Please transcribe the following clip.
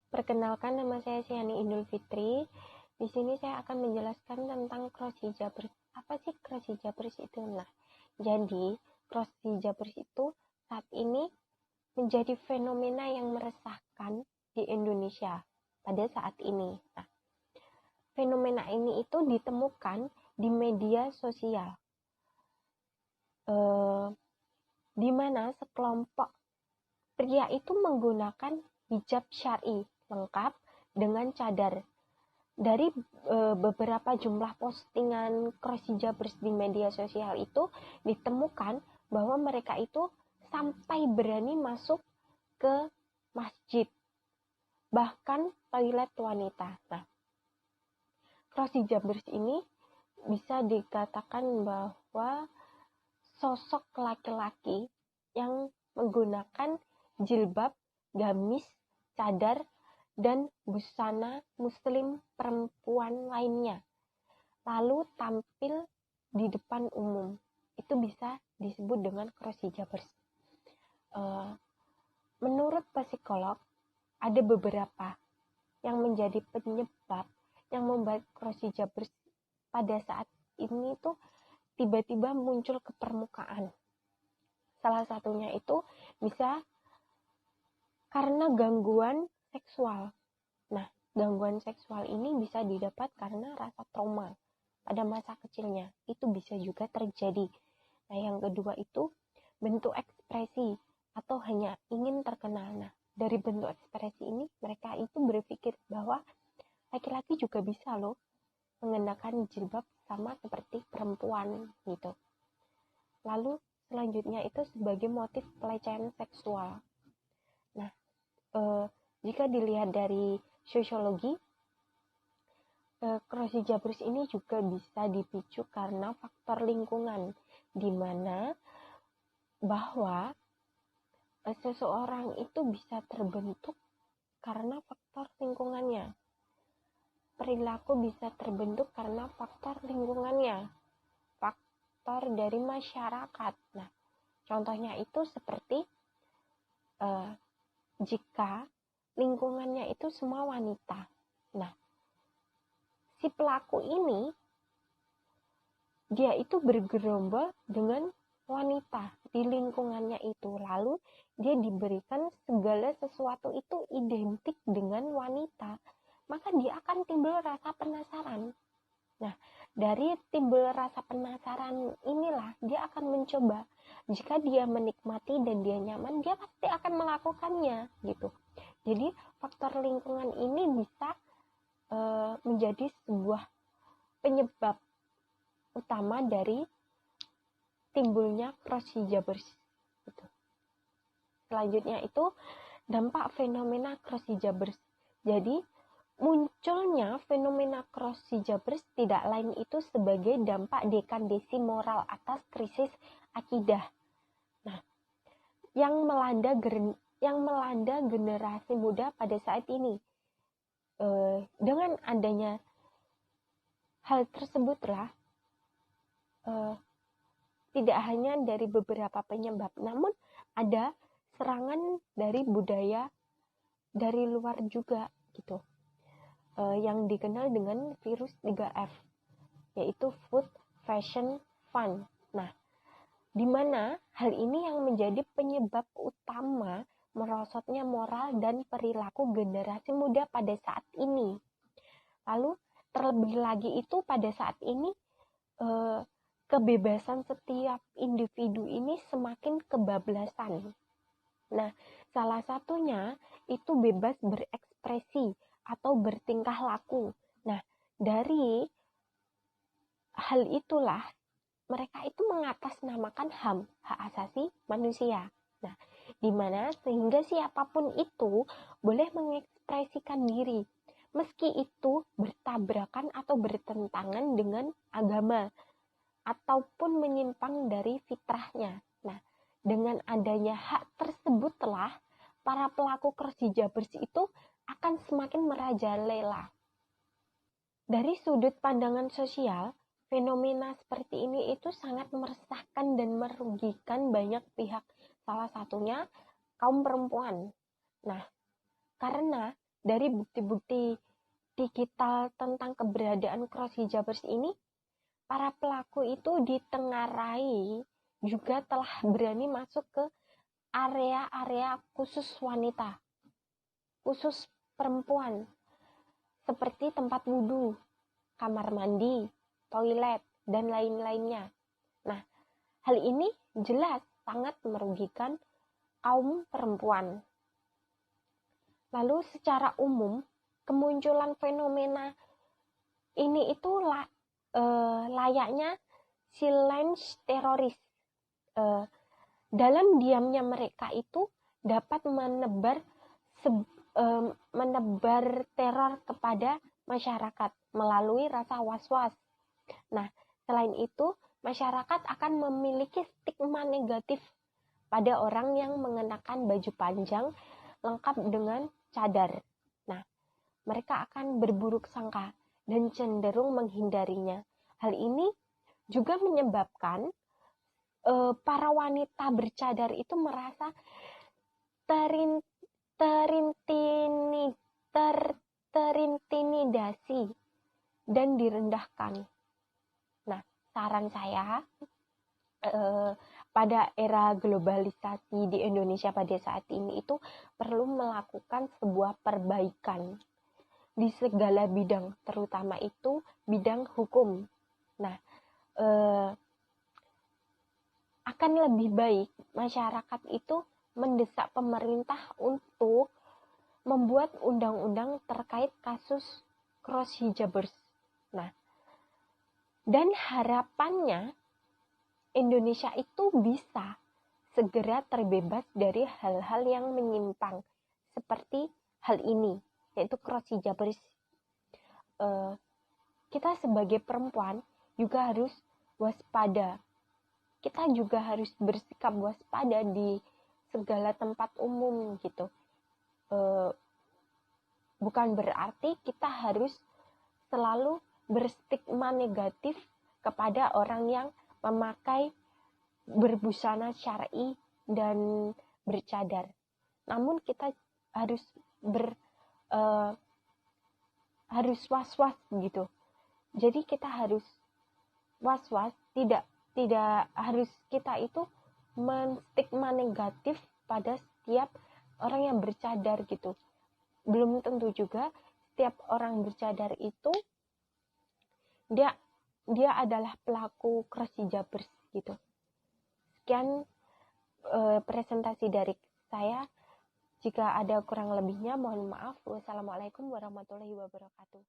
Perkenalkan, nama saya Siani Indul Fitri. Di sini saya akan menjelaskan tentang cross hijabers. Apa sih cross hijabers itu? Nah, jadi cross hijabers itu saat ini menjadi fenomena yang meresahkan di Indonesia pada saat ini. Nah, fenomena ini itu ditemukan di media sosial, di mana sekelompok pria itu menggunakan hijab syar'i lengkap dengan cadar. Dari beberapa jumlah postingan cross hijabers di media sosial itu ditemukan bahwa mereka itu sampai berani masuk ke masjid, bahkan toilet wanita. Nah, cross hijabers ini bisa dikatakan bahwa sosok laki-laki yang menggunakan jilbab, gamis, cadar, dan busana muslim perempuan lainnya, lalu tampil di depan umum. Itu bisa disebut dengan cross hijabers. Menurut psikolog, ada beberapa yang menjadi penyebab yang membuat cross hijabers pada saat ini tuh tiba-tiba muncul ke permukaan. Salah satunya itu bisa karena gangguan seksual. Nah, gangguan seksual ini bisa didapat karena rasa trauma pada masa kecilnya. Itu bisa juga terjadi. Nah, yang kedua itu bentuk ekspresi atau hanya ingin terkenal. Nah, dari bentuk ekspresi ini mereka itu berpikir bahwa laki-laki juga bisa loh mengenakan jilbab sama seperti perempuan gitu. Lalu selanjutnya itu sebagai motif pelecehan seksual. Nah, jika dilihat dari sosiologi, cross hijabers ini juga bisa dipicu karena faktor lingkungan, di mana bahwa seseorang itu bisa terbentuk karena faktor lingkungannya. Perilaku bisa terbentuk karena faktor lingkungannya, faktor dari masyarakat. Nah, contohnya itu seperti jika lingkungannya itu semua wanita. Nah, si pelaku ini dia itu bergerombol dengan wanita di lingkungannya itu. Lalu dia diberikan segala sesuatu itu identik dengan wanita. Maka dia akan timbul rasa penasaran. Nah, dari timbul rasa penasaran inilah dia akan mencoba. Jika dia menikmati dan dia nyaman, dia pasti akan melakukannya gitu. Jadi faktor lingkungan ini bisa menjadi sebuah penyebab utama dari timbulnya cross hijabers gitu. Selanjutnya itu dampak fenomena cross hijabers. Jadi munculnya fenomena cross hijabers tidak lain itu sebagai dampak dekadesi moral atas krisis akidah. Nah, yang melanda generasi muda pada saat ini. Dengan adanya hal tersebutlah tidak hanya dari beberapa penyebab, namun ada serangan dari budaya dari luar juga gitu, yang dikenal dengan virus 3F, yaitu food, fashion, fun. Nah, di mana hal ini yang menjadi penyebab utama merosotnya moral dan perilaku generasi muda pada saat ini. Lalu terlebih lagi itu pada saat ini kebebasan setiap individu ini semakin kebablasan. Nah, salah satunya itu bebas berekspresi atau bertingkah laku. Nah, dari hal itulah mereka itu mengatasnamakan HAM, hak asasi manusia. Nah, di mana sehingga siapapun itu boleh mengekspresikan diri, meski itu bertabrakan atau bertentangan dengan agama ataupun menyimpang dari fitrahnya. Nah, dengan adanya hak tersebutlah para pelaku cross hijabers itu akan semakin merajalela. Dari sudut pandangan sosial, fenomena seperti ini itu sangat meresahkan dan merugikan banyak pihak, salah satunya kaum perempuan. Nah, karena dari bukti-bukti digital tentang keberadaan cross hijabers ini, para pelaku itu ditengarai juga telah berani masuk ke area-area khusus wanita, khusus perempuan, seperti tempat wudhu, kamar mandi, toilet, dan lain-lainnya. Nah, hal ini jelas sangat merugikan kaum perempuan. Lalu secara umum, kemunculan fenomena ini itu layaknya silence teroris. Dalam diamnya mereka itu dapat menebar teror kepada masyarakat melalui rasa was-was. Nah, selain itu, masyarakat akan memiliki stigma negatif pada orang yang mengenakan baju panjang lengkap dengan cadar. Nah, mereka akan berburuk sangka dan cenderung menghindarinya. Hal ini juga menyebabkan para wanita bercadar itu merasa terintimidasi dan direndahkan. Nah, saran saya pada era globalisasi di Indonesia pada saat ini itu perlu melakukan sebuah perbaikan di segala bidang, terutama itu bidang hukum. Nah, akan lebih baik masyarakat itu mendesak pemerintah untuk membuat undang-undang terkait kasus cross hijabers. Nah, dan harapannya Indonesia itu bisa segera terbebas dari hal-hal yang menyimpang seperti hal ini, yaitu cross hijabers. Kita sebagai perempuan juga harus waspada. Kita juga harus bersikap waspada di segala tempat umum gitu. Bukan berarti kita harus selalu berstigma negatif kepada orang yang memakai berbusana syar'i dan bercadar. Namun kita harus harus was-was gitu. Jadi kita harus was-was, tidak harus kita itu menstigma negatif pada setiap orang yang bercadar gitu. Belum tentu juga setiap orang bercadar itu dia adalah pelaku cross hijabers gitu. Sekian presentasi dari saya. Jika ada kurang lebihnya mohon maaf. Wassalamualaikum warahmatullahi wabarakatuh.